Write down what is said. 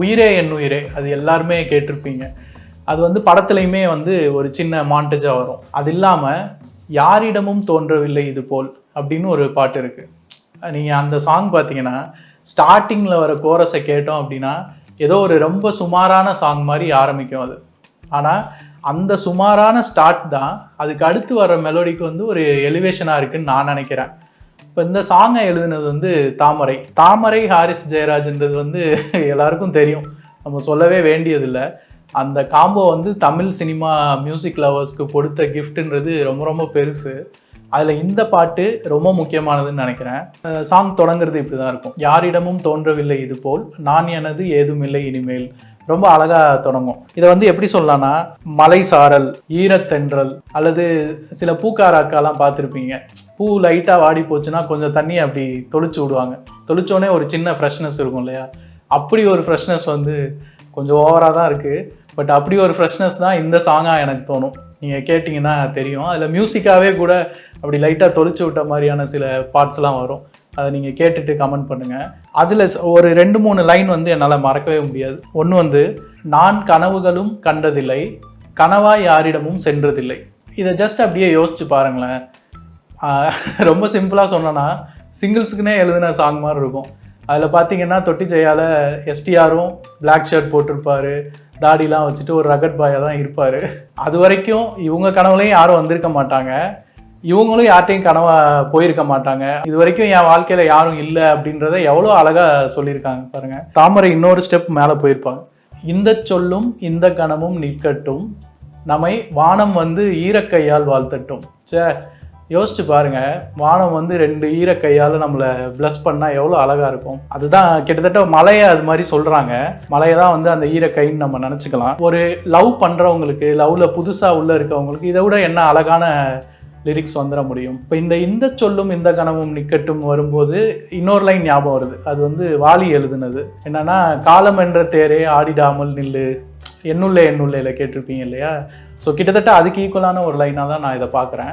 உயிரே என் உயிரே அது எல்லாருமே கேட்டிருப்பீங்க. அது வந்து படத்துலையுமே வந்து ஒரு சின்ன மாண்டேஜாக வரும். அது இல்லாமல் யாரிடமும் தோன்றவில்லை இது போல் அப்படின்னு ஒரு பாட்டு இருக்குது. நீங்கள் அந்த சாங் பார்த்தீங்கன்னா ஸ்டார்டிங்கில் வர கோரஸை கேட்டோம் அப்படின்னா ஏதோ ஒரு ரொம்ப சுமாரான சாங் மாதிரி ஆரம்பிக்கும் அது. ஆனால் அந்த சுமாரான ஸ்டார்ட் தான் அதுக்கு அடுத்து வர மெலோடிக்கு வந்து ஒரு எலிவேஷனாக இருக்குதுன்னு நான் நினைக்கிறேன். இப்போ இந்த சாங்கை எழுதுனது வந்து தாமரை ஹாரிஸ் ஜெயராஜ்ன்றது வந்து எல்லாருக்கும் தெரியும், நம்ம சொல்லவே வேண்டியதில்லை. அந்த காம்போ வந்து தமிழ் சினிமா மியூசிக் லவர்ஸ்க்கு கொடுத்த கிஃப்ட்ன்றது ரொம்ப ரொம்ப பெருசு. அதில் இந்த பாட்டு ரொம்ப முக்கியமானதுன்னு நினைக்கிறேன். சாங் தொடங்குறது இப்படி தான் இருக்கும். யாரிடமும் தோன்றவில்லை இது போல், நான் எனது ஏதும் இல்லை இனிமேல். ரொம்ப அழகாக தொடங்கும். இதை வந்து எப்படி சொல்லலாம்னா மலை சாரல், ஈரத்தென்றல், அல்லது சில பூக்காராக்கெல்லாம் பார்த்துருப்பீங்க. பூ லைட்டாக வாடி போச்சுன்னா கொஞ்சம் தண்ணியை அப்படி தொளிச்சு விடுவாங்க. தொளிச்சோடனே ஒரு சின்ன ஃப்ரெஷ்னஸ் இருக்கும் இல்லையா? அப்படி ஒரு ஃப்ரெஷ்னஸ் வந்து கொஞ்சம் ஓவராக தான் இருக்குது. பட் அப்படி ஒரு ஃப்ரெஷ்னஸ் தான் இந்த சாங்காக எனக்கு தோணும். நீங்கள் கேட்டிங்கன்னா தெரியும். அதில் மியூசிக்காகவே கூட அப்படி லைட்டாக தொளிச்சு விட்ட மாதிரியான சில பார்ட்ஸ்லாம் வரும். அதை நீங்கள் கேட்டுட்டு கமெண்ட் பண்ணுங்கள். அதில் ஒரு 2-3 லைன் வந்து என்னால் மறக்கவே முடியாது. ஒன்று வந்து, நான் கனவுகளும் கண்டதில்லை, கனவாய் யாரிடமும் சென்றதில்லை. இதை ஜஸ்ட் அப்படியே யோசிச்சு பாருங்களேன். ரொம்ப சிம்பிளாக சொன்னோன்னா சிங்கிள்ஸுக்குன்னே எழுதின சாங் மாதிரி இருக்கும். அதில் பார்த்தீங்கன்னா தொட்டி ஜெயாவில் எஸ்டிஆரும் பிளாக் ஷர்ட் போட்டிருப்பார், தாடிலாம் வச்சுட்டு ஒரு ரகட் பாயாக தான் இருப்பார். அது வரைக்கும் இவங்க கனவுலையும் யாரும் வந்திருக்க மாட்டாங்க, இவங்களும் யார்ட்டையும் கனவா போயிருக்க மாட்டாங்க. இது வரைக்கும் என் வாழ்க்கையில் யாரும் இல்லை அப்படின்றத எவ்வளோ அழகாக சொல்லியிருக்காங்க பாருங்கள். தாமரை இன்னொரு ஸ்டெப் மேலே போயிருப்பாங்க. இந்த சொல்லும் இந்த கணமும் நிற்கட்டும், நம்மை வானம் வந்து ஈரக்கையால் வாழ்த்தட்டும். யோசிச்சு பாருங்க, வானம் வந்து 2 ஈரக்கையால் நம்மளை பிளஸ் பண்ணால் எவ்வளோ அழகாக இருக்கும். அதுதான் கிட்டத்தட்ட மலையை அது மாதிரி சொல்கிறாங்க. மலையை தான் வந்து அந்த ஈரக்கைன்னு நம்ம நினச்சிக்கலாம். ஒரு லவ் பண்ணுறவங்களுக்கு, லவ்வில் புதுசாக உள்ளே இருக்கவங்களுக்கு இதை விட என்ன அழகான லிரிக்ஸ் வந்துட முடியும். இப்போ இந்த சொல்லும் இந்த கனவும் நிற்கட்டும் வரும்போது இன்னொரு லைன் ஞாபகம் வருது. அது வந்து வாலி எழுதுனது. என்னன்னா, காலம் என்ற தேரே ஆடிடாமல் நில்லு, என்னுள்ளே கேட்டிருப்பீங்க இல்லையா? ஸோ கிட்டத்தட்ட அதுக்கு ஈக்குவலான ஒரு லைனாக தான் நான் இதை பார்க்குறேன்.